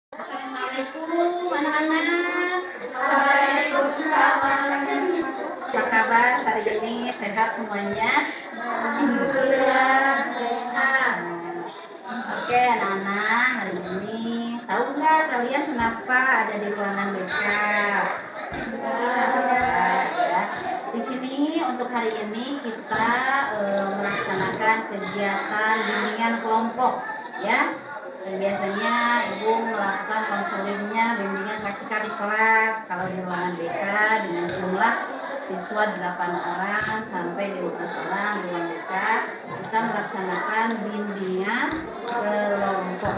Assalamualaikum anak-anak. Waalaikumsalam. Apa kabar hari ini? Sehat semuanya? Alhamdulillah sehat. Oke anak-anak, hari ini tahu nggak kalian kenapa ada di ruangan BK? Ya. Di sini untuk hari ini kita melaksanakan kegiatan bimbingan kelompok, ya. Biasanya ibu melakukan konselingnya bimbingan praktikal di kelas. Kalau di ruangan BK dengan jumlah siswa 8 orang sampai 15 orang di ruang BK, kita melaksanakan bimbingan kelompok,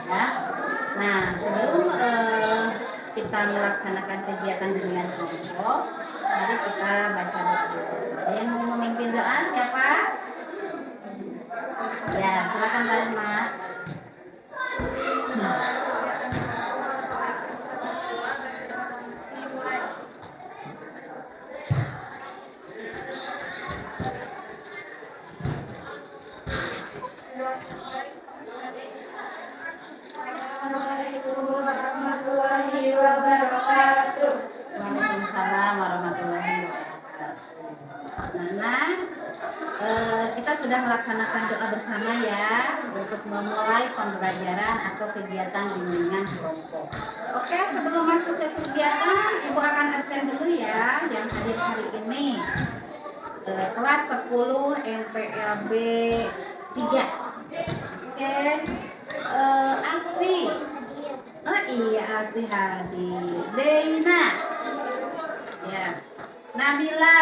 ya. Nah, sebelum kita melaksanakan kegiatan bimbingan kelompok, mari kita baca doa. Yang mau memimpin doa siapa? Ya, silakan Kak Mak. Assalamualaikum warahmatullahi wabarakatuh. Waalaikumsalam warahmatullahi wabarakatuh. Nah, kita sudah melaksanakan doa bersama ya untuk memulai pembelajaran atau kegiatan bimbingan kelompok. Oke, sebelum masuk ke kegiatan, ibu akan absen dulu ya yang hadir hari ini. Kelas 10 MPLB 3. Oke, Asli. Oh iya, Asli hadir. Deina. Ya. Nabila.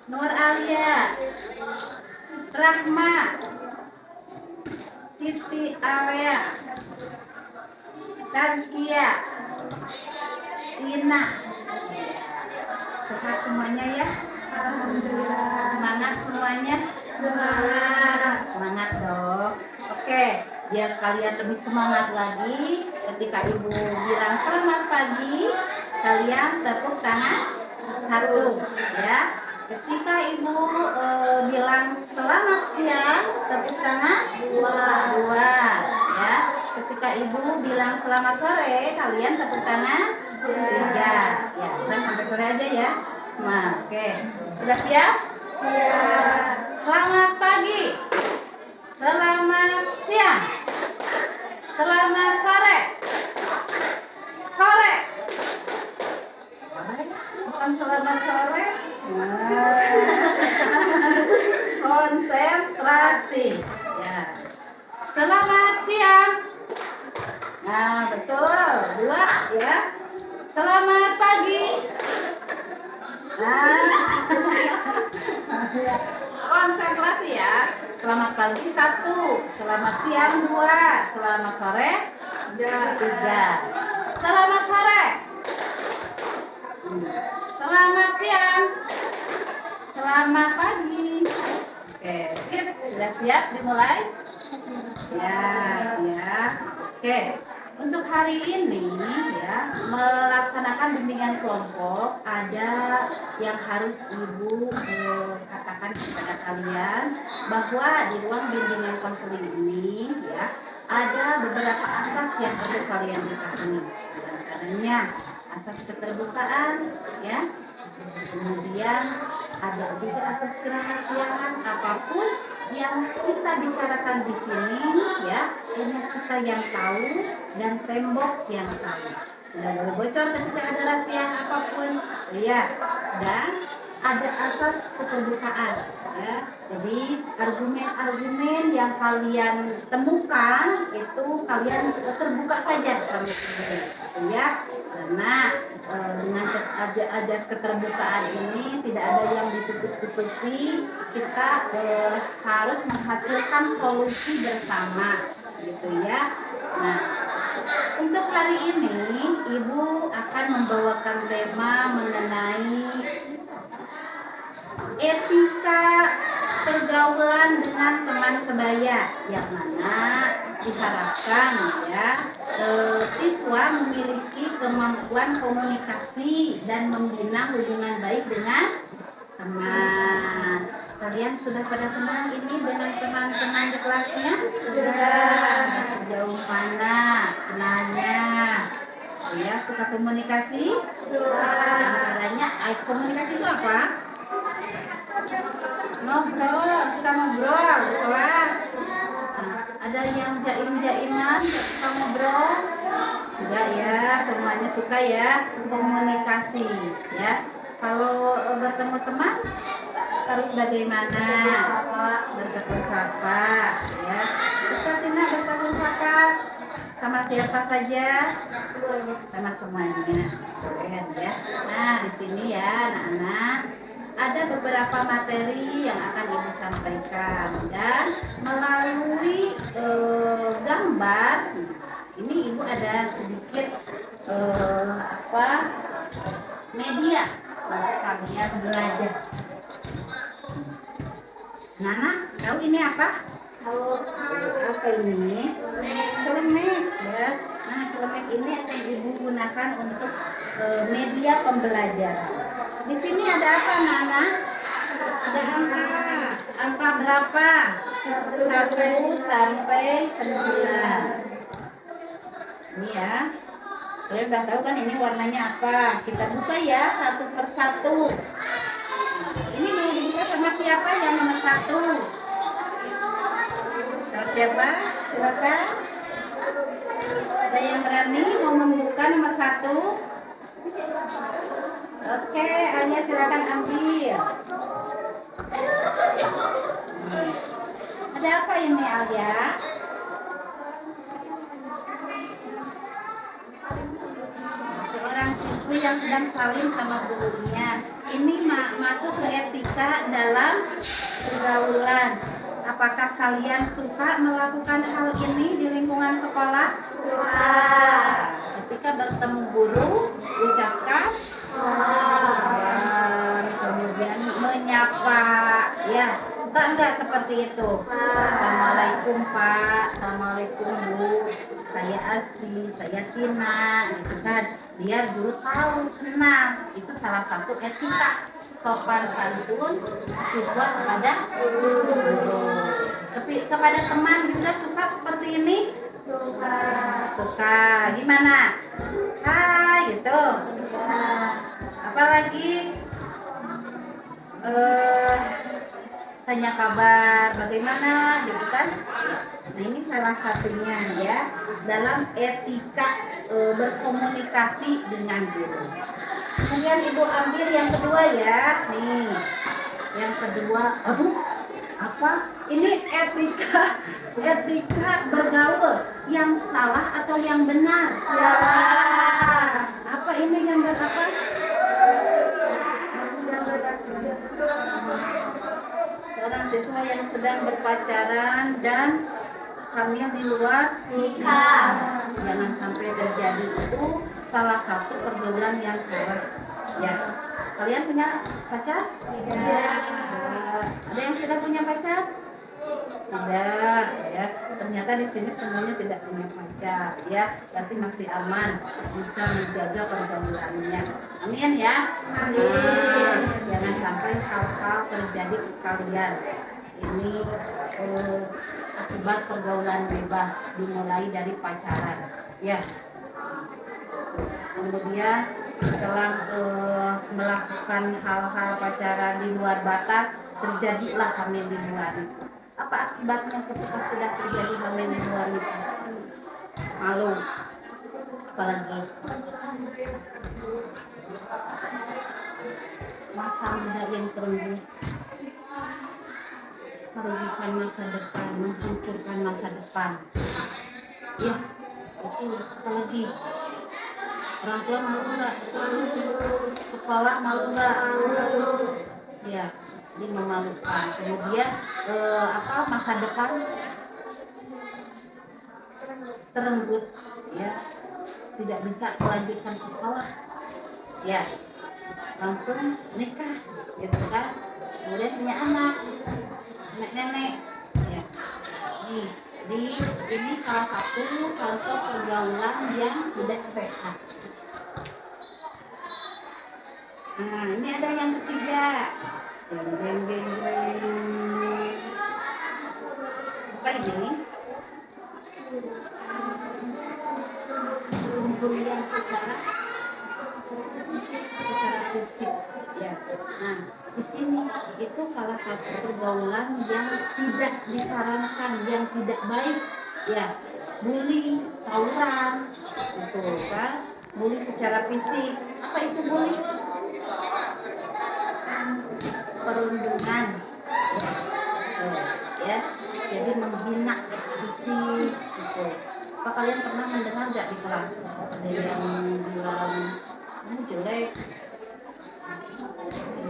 Nur Alia. Rahma. Siti Alia. Tazkia. Ina. Sehat semuanya ya. Alhamdulillah. Semangat semuanya. Semangat dong. Oke, biar kalian lebih semangat lagi, ketika ibu bilang selamat pagi, kalian tepuk tangan satu, ya. Ketika ibu bilang selamat siang, tepuk tangan dua, ya. Ketika ibu bilang selamat sore, kalian tepuk tangan tiga, ya. Udah sampai sore aja ya. Nah, oke, sudah siap? Siap. Selamat pagi, selamat siang, selamat sore, bukan selamat sore. Konsentrasi, ya. Selamat siang. Nah, betul, dua, ya. Selamat pagi. Konsentrasi ya. Selamat pagi 1, selamat siang 2, selamat sore 3. Selamat sore. Selamat siang. Selamat pagi. Oke, sudah siap dimulai? Ya, ya. Oke. Untuk hari ini ya, melaksanakan bimbingan kelompok, ada yang harus ibu katakan kepada kalian bahwa di ruang bimbingan konseling ini ya, ada beberapa asas yang perlu kalian ketahui. Antaranya asas keterbukaan, ya. Kemudian ada juga asas kerahasiaan. Apapun yang kita bicarakan di sini ya, hanya kita yang tahu dan tembok yang tahu. Tidak boleh bocor ketika ada rahasia apapun, ya. Dan ada asas keterbukaan, ya. Jadi argumen-argumen yang kalian temukan itu kalian terbuka saja sama itu, ya. Karena dengan ajas keterbukaan ini tidak ada yang ditutup-tutupi. Kita harus menghasilkan solusi bersama, gitu ya. Nah, untuk hari ini ibu akan membawakan tema mengenai etika pergaulan dengan teman sebaya, yang mana diharapkan ya siswa memiliki kemampuan komunikasi dan membina hubungan baik dengan teman. Kalian sudah pada kenal ini dengan teman-teman di kelasnya? Sudah. Sejauh mana kenalnya? Ya, suka komunikasi? Antaranya, komunikasi itu apa? Ngobrol, suka ngobrol di kelas. Nah, ada yang jaim-jaiman, suka ngobrol? Enggak ya, semuanya suka ya komunikasi ya. Kalau bertemu teman harus bagaimana? Bertegur sapa ya. Suka tidak bertegur sapa? Sama siapa saja? Sama semuanya. Keren ya. Nah, di sini ya anak-anak ada beberapa materi yang akan Ibu sampaikan dan melalui gambar ini Ibu ada sedikit media untuk kalian belajar. Nana, tahu ini apa? Apa ini? Celemek ya. Nah, celemek ini akan Ibu gunakan untuk media pembelajaran. Di sini ada apa, Nana? Ada angka. Angka berapa? 1 sampai 9. Ini ya. Kalian udah tahu kan ini warnanya apa? Kita buka ya satu persatu. Ini mau dibuka sama siapa yang nomor 1? Sama siapa? Silakan. Ada yang berani mau membuka nomor 1? Oke, Alia silakan ambil. Ada apa ini Alia? Seorang siswi yang sedang saling sama gurunya. Ini masuk ke etika dalam pergaulan. Apakah kalian suka melakukan hal ini di lingkungan sekolah? Suka. Ketika bertemu guru, ucapkan salam, kemudian menyapa. Ya, suka enggak seperti itu? Assalamualaikum Pak, Assalamualaikum Bu, saya Asti, saya Tina, gitu kan? Biar guru tahu, kenal. Itu salah satu etika sopan santun siswa kepada guru. Tapi kepada teman juga suka seperti ini? Suka. Gimana? Hai gitu. Apalagi tanya kabar bagaimana gitu kan. Nah, ini salah satunya ya dalam etika berkomunikasi dengan guru. Kemudian Ibu ambil yang kedua ya. Nih. Yang kedua, aduh, apa? Ini etika bergaul yang salah atau yang benar? Salah. Apa ini gambar apa? Seorang siswa yang sedang berpacaran dan hamil di luar nikah. Jangan sampai terjadi itu salah satu pergaulan yang salah. Ya, kalian punya pacar? Tidak. Ada yang sudah punya pacar? Tidak. Ya, ternyata di sini semuanya tidak punya pacar. Ya, berarti masih aman, bisa menjaga pergaulannya. Amin ya. Amin. Jangan sampai hal-hal terjadi ke kalian. Ini akibat pergaulan bebas dimulai dari pacaran. Ya. Kemudian setelah melakukan hal-hal pacaran di luar batas, terjadilah hamil di luar nikah. Apa akibatnya ketika sudah terjadi hamil di luar nikah? Malu. Apalagi masa muda yang terenggut, merugikan masa depan, menghancurkan masa depan. Ya, itu apalagi orang tua malu nggak? Sekolah malu nggak? Ya, ini memalukan. Kemudian masa depan terenggut, ya, tidak bisa melanjutkan sekolah, ya, langsung nikah, gitu kan? Kemudian punya anak, nenek, ya. Ini salah satu contoh pergaulan yang tidak sehat. Nah, ini ada yang ketiga. Jeng jeng jeng jeng. Apa ini? Pembulian secara fisik, ya. Nah, di sini itu salah satu pergaulan yang tidak disarankan, yang tidak baik, ya. Bully, tawuran, itu kan? Bully secara fisik. Apa itu bully? Perundungan, ya. Jadi menghina fisik, gitu. Apa kalian pernah mendengar nggak di kelas ada yang bilang jelek,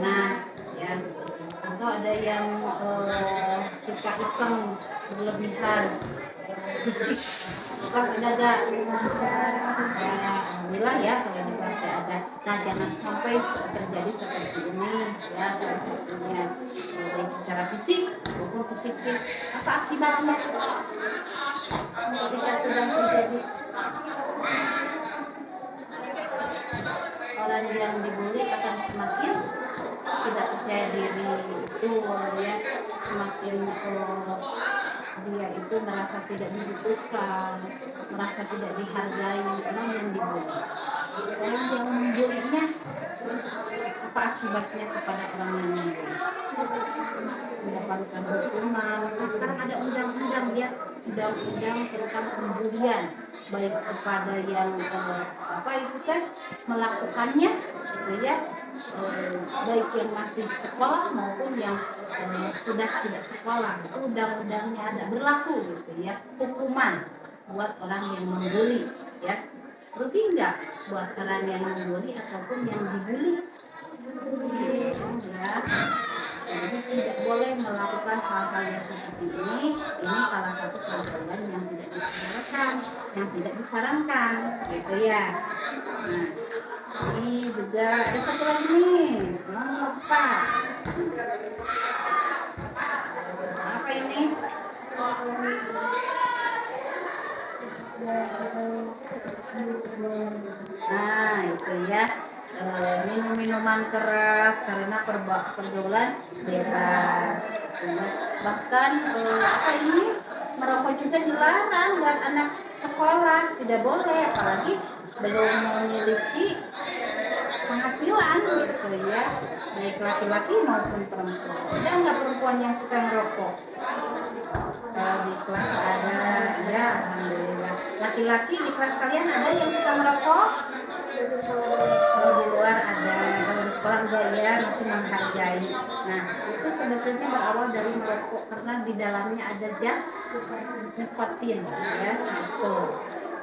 nah, ya, atau ada yang suka iseng berlebihan fisik di kelas ada gak? Ya, alhamdulillah ya kalau di kelas gak ada. Nah, jangan sampai terjadi seperti ini, ya. Salah satunya baik secara fisik maupun psikis. Apa akibatnya ketika sudah terjadi? Orang yang dibully akan semakin tidak percaya diri, itu ya, semakin dia itu merasa tidak dibutuhkan, merasa tidak dihargai. Orang yang dibully, orang yang membulinya, apa akibatnya kepada orang yang membuli? Mendapatkan hukuman. Nah, sekarang ada undang-undang, ya, undang-undang tentang pembulian, baik kepada yang apa itu kan melakukannya, gitu ya, baik yang masih sekolah maupun yang sudah tidak sekolah. Itu undang-undangnya ada berlaku, gitu ya, hukuman buat orang yang membuli, ya. Rugi nggak buat orang yang membuli ataupun yang dibully? Ya. Jadi tidak boleh melakukan hal-hal yang seperti ini. Ini salah satu perbuatan yang tidak disarankan, gitu ya. Nah, ini juga ada satu lagi nih, nomor 4. Apa ini? Nah, itu ya, minum-minuman keras karena pergaulan bebas. Bahkan apa ini, merokok juga dilarang buat anak sekolah, tidak boleh, apalagi belum memiliki penghasilan, gitu ya, baik laki-laki maupun perempuan. Ada nggak perempuan yang suka merokok? Kalau di kelas ada, ya, alhamdulillah. Laki-laki di kelas kalian ada yang suka merokok? Kalau di luar ada, kalau di sekolah enggak, ya, masih menghargai. Nah, itu sebetulnya berawal dari merokok karena di dalamnya ada zat nikotin, ya, itu.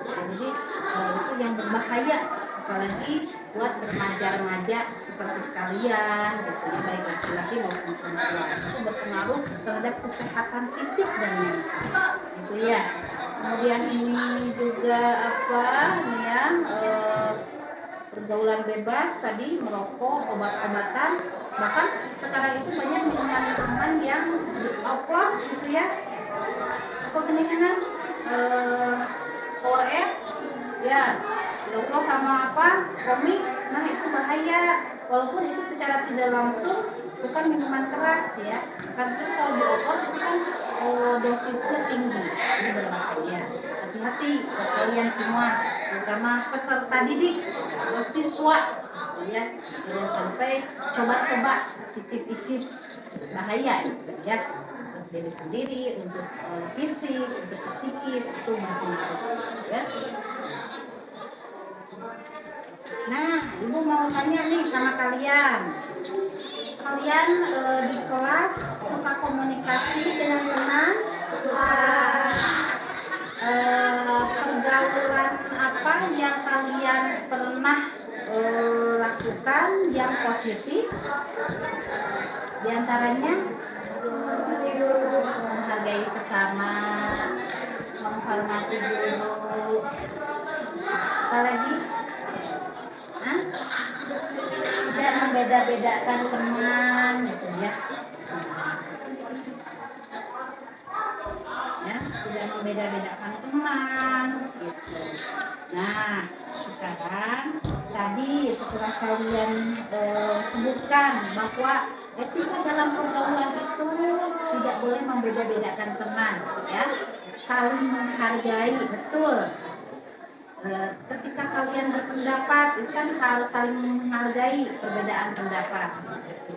Jadi itu yang berbahaya, apalagi buat remaja-remaja seperti kalian, gitu ya, baik laki-laki maupun perempuan. Itu berpengaruh terhadap kesehatan fisik dan mental, gitu ya. Kemudian ini juga apa, ini ya, pergaulan bebas tadi, merokok, obat-obatan. Bahkan sekarang itu banyak minuman-minuman yang oplos, gitu ya, apa keninginan, Power, ya, oplos sama apa, komik. Nah, itu bahaya, walaupun itu secara tidak langsung bukan minuman keras, ya. Karena kalau di oplos itu kan dosisnya tinggi, ini berbahaya. Hati-hati buat kalian semua, terutama peserta didik atau siswa, ya, jangan sampai coba-coba, cicip-cicip, bahaya, ya, untuk diri sendiri, untuk fisik, untuk psikis, itu berpengaruh, ya. Nah, ibu mau tanya nih sama kalian. Kalian di kelas suka komunikasi dengan teman? Pergaulan apa yang kalian pernah lakukan yang positif? Di antaranya menghargai sesama, menghormati guru. Apa lagi? Tidak membeda-bedakan teman, gitu ya. Ya, tidak membeda-bedakan teman, gitu. Nah, sekarang tadi setelah kalian sebutkan bahwa Etika dalam pergaulan itu tidak boleh membeda-bedakan teman, ya. Saling menghargai, betul. Ketika kalian berpendapat itu kan harus saling menghargai perbedaan pendapat,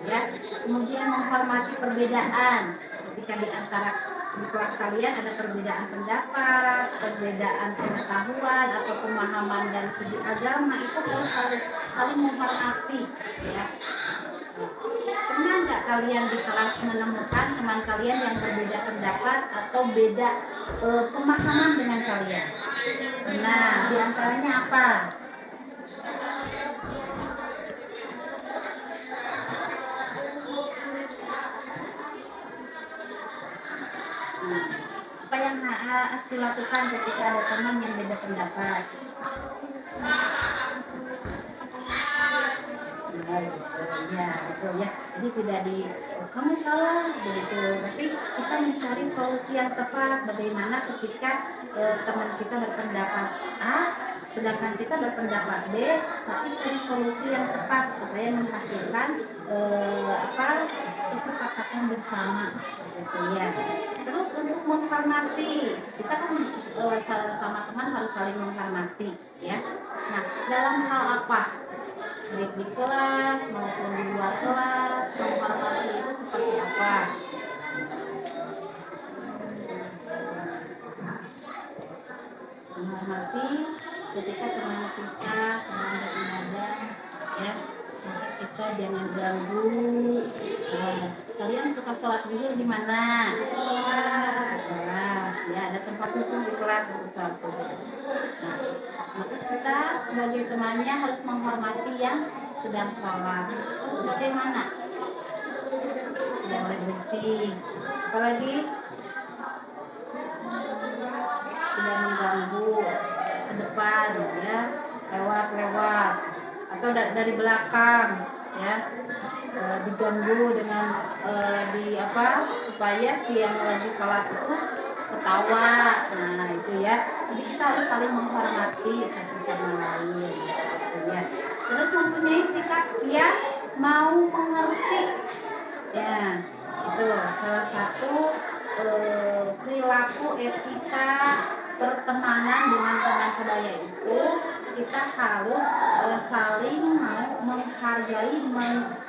ya. Kemudian menghormati perbedaan. Ketika di antara di kelas kalian ada perbedaan pendapat, perbedaan pengetahuan atau pemahaman dan segi agama, itu harus saling menghormati, ya. Pernah nggak kalian di kelas menemukan teman kalian yang berbeda pendapat atau beda pemahaman dengan kalian? Nah, diantaranya apa? Apa yang harus dilakukan ketika ada teman yang beda pendapat? Ya, betul ya. Jadi tidak di kamu salah begitu, tapi kita mencari solusi yang tepat. Bagaimana ketika teman kita berpendapat A, sedangkan kita berpendapat B, tapi cari solusi yang tepat supaya menghasilkan kesepakatan bersama, gitu ya. Terus untuk menghormati, kita kan sama teman harus saling menghormati, ya. Nah, dalam hal apa? Baik di kelas maupun di luar kelas, menghormati itu seperti apa? Menghormati ketika teman kita sedang beribadah, ya, maka kita jangan ganggu. Kalian suka sholat zuhur di mana? Kelas, ya, ada tempat khusus di kelas untuk sholat zuhur. Nah, maka kita sebagai temannya harus menghormati yang sedang sholat. Terus bagaimana? Tidak boleh bersih. Apalagi tidak mengganggu ke depan, ya, lewat atau dari belakang, ya, diganggu dengan supaya si yang lagi sholat itu ketawa. Nah, itu ya. Jadi kita harus saling menghormati satu sama lain, gitu ya. Terus mempunyai sikap yang mau mengerti, ya, itu salah satu perilaku etika pertemanan dengan teman sebaya itu. Kita harus saling mau menghargai,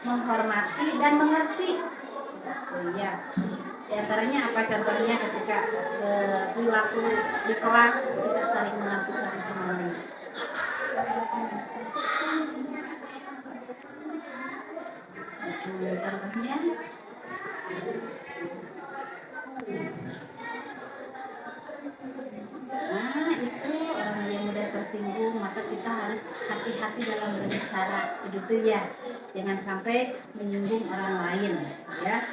menghormati dan mengerti. Ya, di antaranya apa contohnya ketika perilaku di kelas kita saling mengerti satu sama lain. Contohnya itu orang yang mudah tersinggung, maka kita harus hati-hati dalam berbicara, begitu ya. Jangan sampai menyinggung orang lain, ya.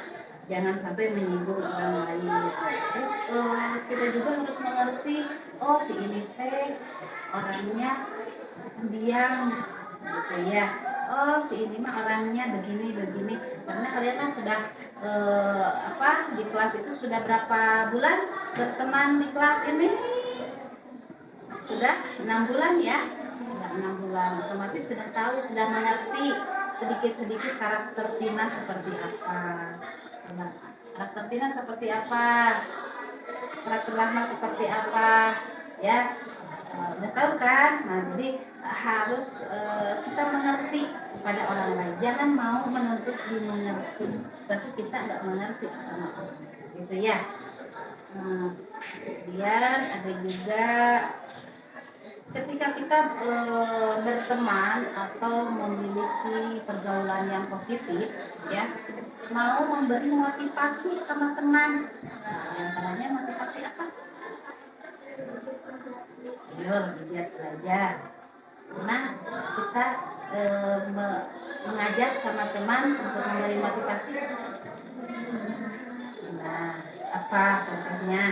Jangan sampai menyinggung orang lain. Terus kita juga harus mengerti, oh si ini teh orangnya diam, gitu ya. Oh si ini mah orangnya begini. Karena kalian kan sudah di kelas itu sudah berapa bulan berteman di kelas ini? Sudah 6 bulan ya. Sudah 6 bulan. Otomatis sudah tahu, sudah mengerti sedikit-sedikit karakter Tina seperti apa. Karakter Tina seperti apa? Karakter Rahma seperti apa? Ya. Udah tahu kan? Nah, jadi harus kita mengerti kepada orang lain. Jangan mau menuntut dimengerti, tapi kita nggak mengerti sama orang. Gitu ya. Kemudian ada juga ketika kita berteman atau memiliki pergaulan yang positif, ya, mau memberi motivasi sama teman. Di antaranya motivasi apa? Ayo lihat belajar. Nah, kita mengajak sama teman untuk memberi motivasi. Nah, apa contohnya?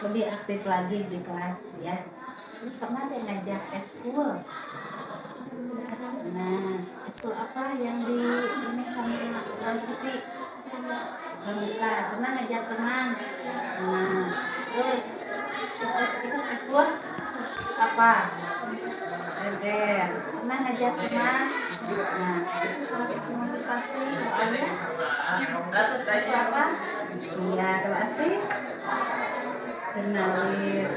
Lebih aktif lagi di kelas, ya. Terus pernah ada ngajak eskul. Nah, eskul apa yang di ini sama Siti? Pramuka. Pernah ngajak teman. Nah, terus itu eskul apa? Rebel. Pernah ngajak teman. Nah, itu salah satu motivasi soalnya itu apa? Iya, kalau Asti jurnalis.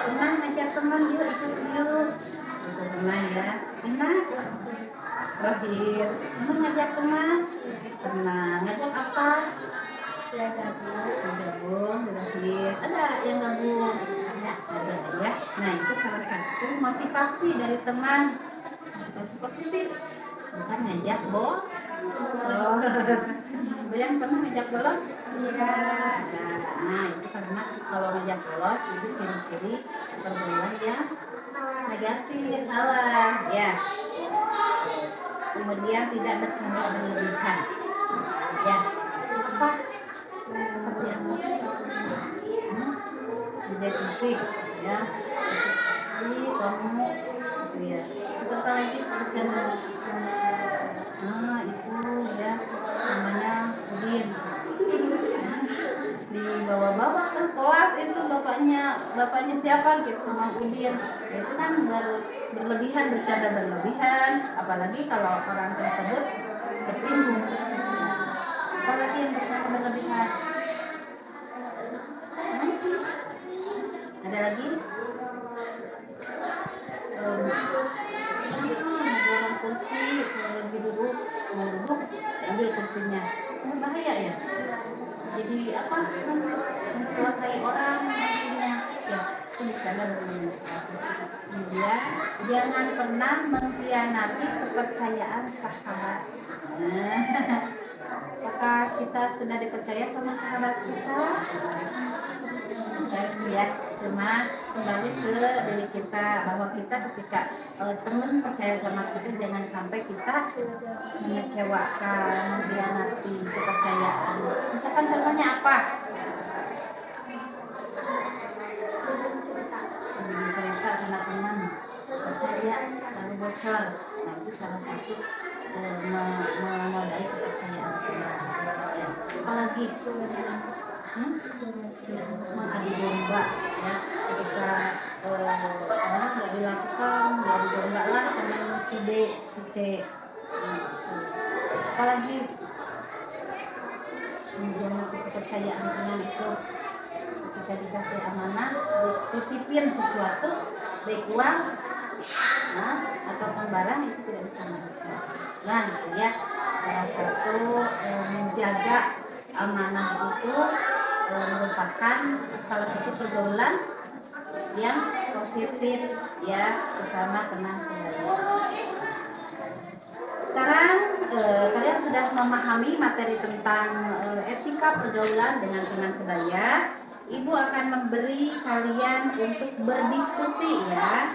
Pernah ngajak teman yuk ikut yuk. Itu pernah ya. Pernah Rohir. Pernah ngajak teman. Pernah ngajak apa? Ya gabung, gratis. Ada yang gabung. Ya, ada ya. Nah, itu salah satu motivasi dari teman. Motivasi positif. Bukan ngajak bolos. Yang pernah ngajak bolos? Iya. Nah, itu karena kalau ngajak bolos itu ciri-ciri pergaulan yang negatif, salah. Ya. Kemudian tidak bercanda berlebihan. Ya. Apa? Seperti apa? Menjadi fisik, ya. Jadi kamu, gitu ya. Terus apa lagi bercanda? Nah, itu ya namanya Udin. Dibawa-bawa ke kelas itu bapaknya siapa gitu, Mang Udin. Itu kan berlebihan, bercanda berlebihan, apalagi kalau orang tersebut tersinggung. Apalagi yang bercanda berlebihan. Ada lagi? Dorong kursi, lagi duduk, mau duduk, ambil kursinya. Ini bahaya ya. Jadi apa? Mencelakai orang nantinya. Ya, itu bisa berlebihan. Kemudian jangan pernah mengkhianati kepercayaan sahabat. Apakah kita sudah dipercaya sama sahabat kita? Ya, cuma kembali ke diri kita bahwa kita ketika teman percaya sama kita jangan sampai kita mengecewakan, mengkhianati kepercayaan. Misalkan contohnya apa? Bikin cerita sama teman, percaya lalu bocor. Nah, itu salah satu menodai kepercayaan kita. Ya. Apalagi mengadu domba, ya, ketika orang nggak dilakukan, diadu domba lah teman si B, si C. Apalagi mengkhianati kepercayaan teman itu ketika dikasih amanah, dititipin sesuatu, baik uang, ataupun barang itu tidak bisa melakukan. Nah, gitu ya, salah satu menjaga amanah itu merupakan salah satu pergaulan yang positif ya bersama teman sebaya. Sekarang kalian sudah memahami materi tentang etika pergaulan dengan teman sebaya. Ibu akan memberi kalian untuk berdiskusi ya.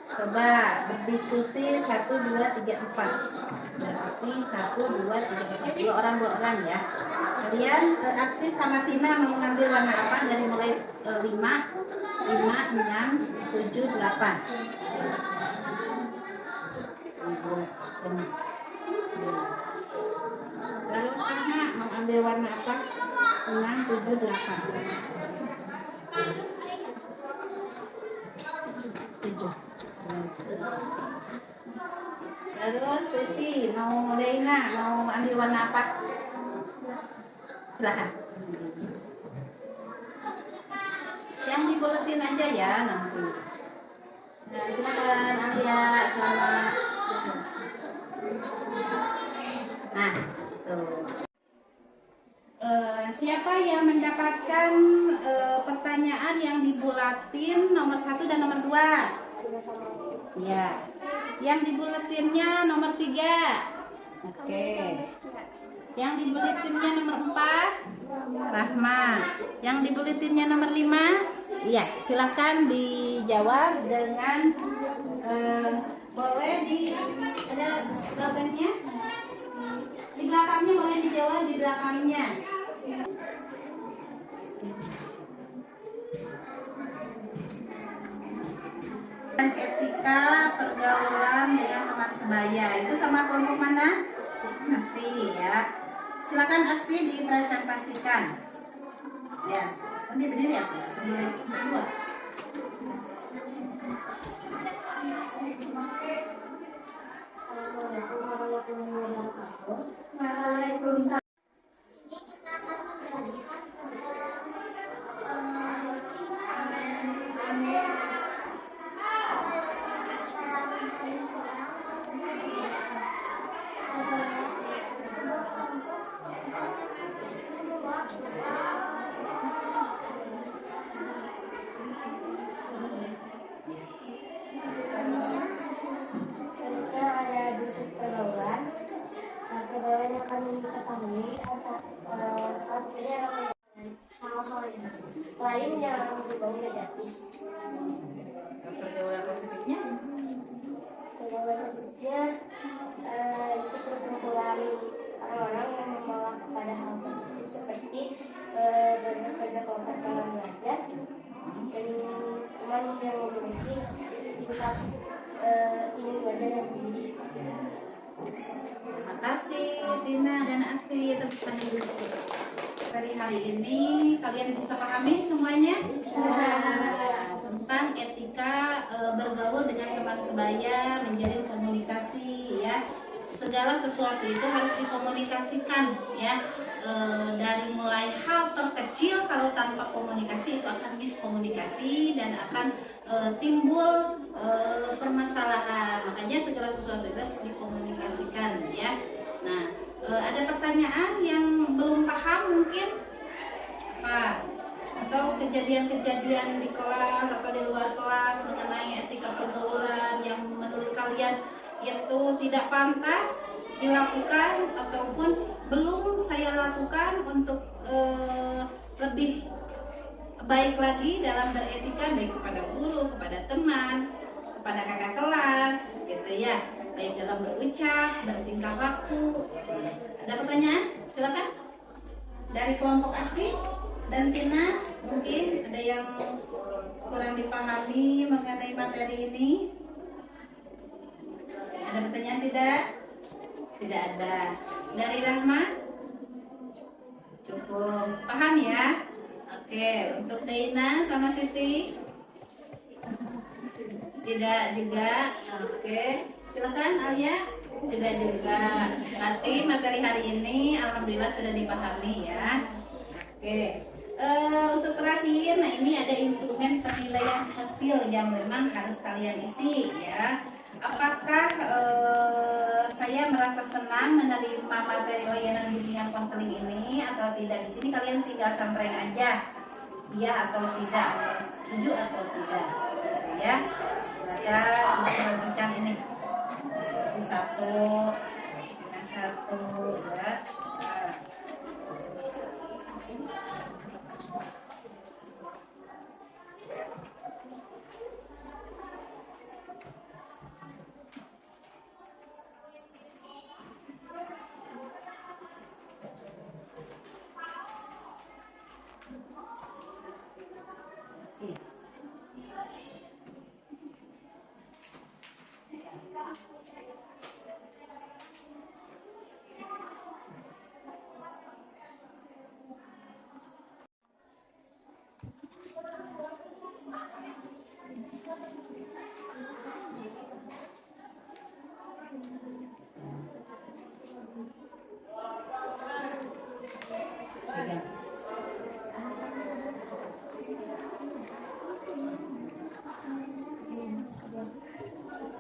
Coba berdiskusi 1, 2, 3, 4. Berarti 1, 2, 3, 4. 2 orang ya. Kalian Asti sama Tina mau ngambil warna apa dari mulai 5, 6, 7, 8. Lalu sama mau ambil warna apa? 6, 7, 8. 7. Terus Siti mau Leina mau ambil warna apa? Silakan. Yang dibuletin aja ya nanti. Nah, silakan Alia sama. Nah, tuh. Siapa yang mendapatkan pertanyaan yang dibulatin nomor 1 dan nomor 2? Ya. Yang dibuletinnya nomor 3. Oke. Yang dibuletinnya nomor 4? Rahma. Yang dibuletinnya nomor 5? Iya, silakan dijawab dengan boleh ada gambarnya? Di belakangnya boleh dijawab di belakangnya. Dan etika pergaulan dengan teman sebaya. Itu sama kelompok mana? Asti ya. Silakan Asti dipresentasikan. Ya, ini berdiri aku. Mulai berdua. Assalamualaikum warahmatullahi wabarakatuh. Waalaikumsalam. Selanjutnya ada bentuk pergaulan. Pergaulan yang kami ketahui salah satunya adalah hal-hal lain yang berbau negatif. Pergaulan positifnya? Pergaulan positifnya itu perkumpulan orang-orang yang membawa kepada hal positif seperti bekerja kelompok dalam belajar dan teman yang memiliki tingkat ingin belajar yang tinggi. Terima kasih Tina dan Asti. Tepuk tangan dulu. Dari hari ini kalian bisa pahami semuanya tentang etika bergaul dengan teman sebaya, menjalin komunikasi ya. Segala sesuatu itu harus dikomunikasikan ya. Dari mulai hal terkecil, kalau tanpa komunikasi itu akan miskomunikasi dan akan timbul permasalahan. Makanya segala sesuatu itu harus dikomunikasikan ya. Nah, ada pertanyaan yang belum paham mungkin Pak, atau kejadian-kejadian di kelas atau di luar kelas mengenai etika pergaulan yang menurut kalian itu tidak pantas dilakukan ataupun belum saya lakukan untuk lebih baik lagi dalam beretika, baik kepada guru, kepada teman, kepada kakak kelas gitu ya, baik dalam berucap, bertingkah laku. Ada pertanyaan? Silakan. Dari kelompok Asti dan Tina, mungkin ada yang kurang dipahami mengenai materi ini. Ada pertanyaan tidak? Tidak ada. Dari Rahma? Cukup. Paham ya? Oke, untuk Daina sama Siti? Tidak juga. Oke, silakan Alia. Tidak juga. Berarti materi hari ini alhamdulillah sudah dipahami ya. Oke. Untuk terakhir, nah ini ada instrumen penilaian hasil yang memang harus kalian isi ya. Apakah saya merasa senang menerima materi layanan bimbingan konseling ini atau tidak? Di sini kalian tinggal contohin aja, iya atau tidak, atau setuju atau tidak, ya. Silakan dibagikan ini. Isi satu, yang satu, ya. Nah.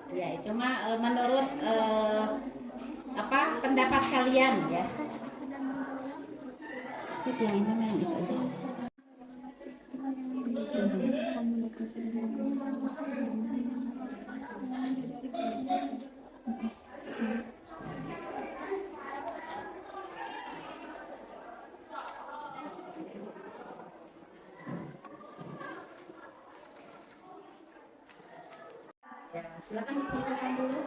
Ya itu mah menurut apa pendapat kalian ya. Skip yang ini mah itu aja. Ya, silakan dikerjakan dulu.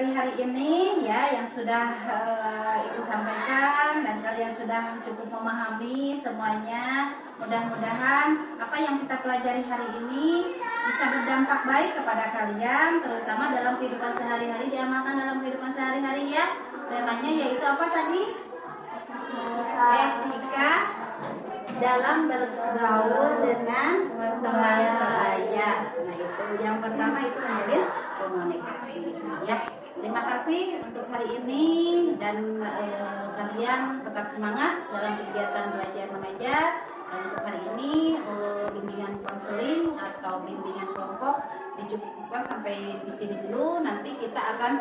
pelajari hari ini ya, yang sudah Ibu sampaikan dan kalian sudah cukup memahami semuanya. Mudah-mudahan apa yang kita pelajari hari ini bisa berdampak baik kepada kalian, terutama dalam kehidupan sehari-hari, diamalkan dalam kehidupan sehari-hari ya. Temanya yaitu apa tadi? Etika dalam bergaul dengan teman sebaya. Nah itu yang pertama, itu menjalin komunikasi ya. Terima kasih untuk hari ini dan kalian tetap semangat dalam kegiatan belajar mengajar. Dan untuk hari ini bimbingan konseling atau bimbingan kelompok dicukupkan sampai di sini dulu. Nanti kita akan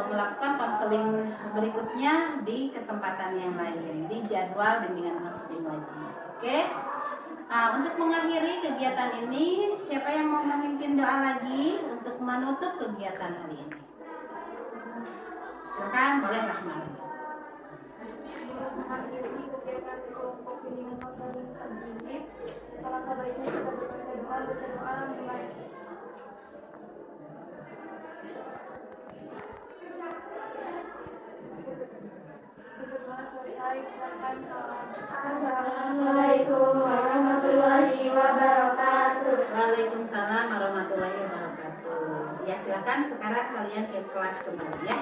melakukan konseling berikutnya di kesempatan yang lain di jadwal bimbingan konseling lagi. Oke. Nah, untuk mengakhiri kegiatan ini, siapa yang mau memimpin doa lagi untuk menutup kegiatan hari ini? Silakan, boleh Rahman. Mengakhiri kegiatan kelompok bimbingan konseling pagi ini, alangkah baiknya kita baca doa mulai. Berdoa selesai, ucapkan salam. Assalamualaikum warahmatullahi wabarakatuh. Waalaikumsalam warahmatullahi wabarakatuh. Ya silakan sekarang kalian ke kelas kembali ya.